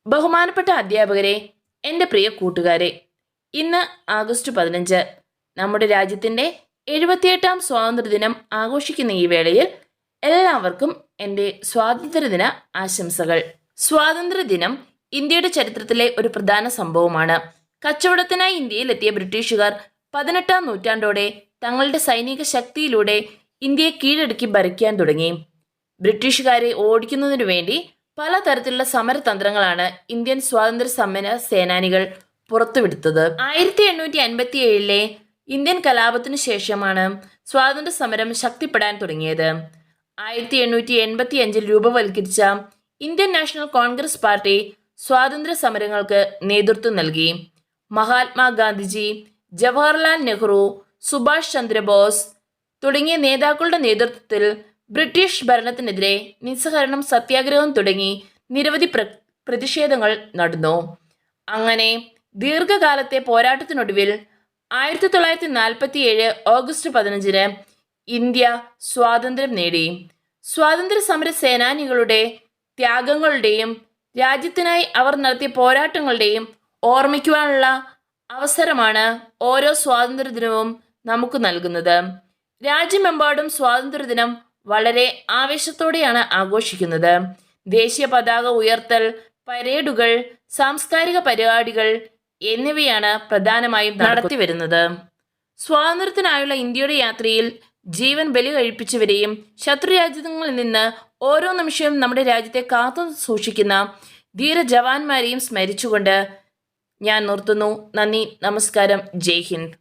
ബഹുമാനപ്പെട്ട അധ്യാപകരെ, എൻ്റെ പ്രിയ കൂട്ടുകാരെ, ഇന്ന് ആഗസ്റ്റ് 15 നമ്മുടെ രാജ്യത്തിൻ്റെ 78ാം സ്വാതന്ത്ര്യദിനം ആഘോഷിക്കുന്ന ഈ വേളയിൽ എല്ലാവർക്കും എൻ്റെ സ്വാതന്ത്ര്യദിന ആശംസകൾ. സ്വാതന്ത്ര്യദിനം ഇന്ത്യയുടെ ചരിത്രത്തിലെ ഒരു പ്രധാന സംഭവമാണ്. കച്ചവടത്തിനായി ഇന്ത്യയിലെത്തിയ ബ്രിട്ടീഷുകാർ 18ാം നൂറ്റാണ്ടോടെ തങ്ങളുടെ സൈനിക ശക്തിയിലൂടെ ഇന്ത്യയെ കീഴടക്കി ഭരിക്കാൻ തുടങ്ങി. ബ്രിട്ടീഷുകാരെ ഓടിക്കുന്നതിനു വേണ്ടി പലതരത്തിലുള്ള സമരതന്ത്രങ്ങളാണ് ഇന്ത്യൻ സ്വാതന്ത്ര്യ സമര സേനാനികൾ പുറത്തുവിടുത്തത്. 1857 ഇന്ത്യൻ കലാപത്തിനു ശേഷമാണ് സ്വാതന്ത്ര്യ സമരം ശക്തിപ്പെടാൻ തുടങ്ങിയത്. 1885 രൂപവൽക്കരിച്ച ഇന്ത്യൻ നാഷണൽ കോൺഗ്രസ് പാർട്ടി സ്വാതന്ത്ര്യ സമരങ്ങൾക്ക് നേതൃത്വം നൽകി. മഹാത്മാഗാന്ധിജി, ജവഹർലാൽ നെഹ്റു, സുഭാഷ് ചന്ദ്രബോസ് തുടങ്ങിയ നേതാക്കളുടെ നേതൃത്വത്തിൽ ബ്രിട്ടീഷ് ഭരണത്തിനെതിരെ നിസ്സഹകരണം, സത്യാഗ്രഹം തുടങ്ങി നിരവധി പ്രതിഷേധങ്ങൾ നടന്നു. അങ്ങനെ ദീർഘകാലത്തെ പോരാട്ടത്തിനൊടുവിൽ 1947 ഓഗസ്റ്റ് 15 ഇന്ത്യ സ്വാതന്ത്ര്യം നേടി. സ്വാതന്ത്ര്യ സമര സേനാനികളുടെ ത്യാഗങ്ങളുടെയും രാജ്യത്തിനായി അവർ നടത്തിയ പോരാട്ടങ്ങളുടെയും ഓർമ്മിക്കുവാനുള്ള അവസരമാണ് ഓരോ സ്വാതന്ത്ര്യദിനവും നമുക്ക് നൽകുന്നത്. രാജ്യമെമ്പാടും സ്വാതന്ത്ര്യദിനം വളരെ ആവേശത്തോടെയാണ് ആഘോഷിക്കുന്നത്. ദേശീയ പതാക ഉയർത്തൽ, പരേഡുകൾ, സാംസ്കാരിക പരിപാടികൾ എന്നിവയാണ് പ്രധാനമായും നടത്തിവരുന്നത്. സ്വാതന്ത്ര്യത്തിനായുള്ള ഇന്ത്യയുടെ യാത്രയിൽ ജീവൻ ബലി കഴിപ്പിച്ചവരെയും ശത്രുരാജ്യങ്ങളിൽ നിന്ന് ഓരോ നിമിഷവും നമ്മുടെ രാജ്യത്തെ കാത്തു സൂക്ഷിക്കുന്ന ധീര ജവാന്മാരെയും സ്മരിച്ചുകൊണ്ട് ഞാൻ നിർത്തുന്നു. നന്ദി, നമസ്കാരം, ജയ് ഹിന്ദ്.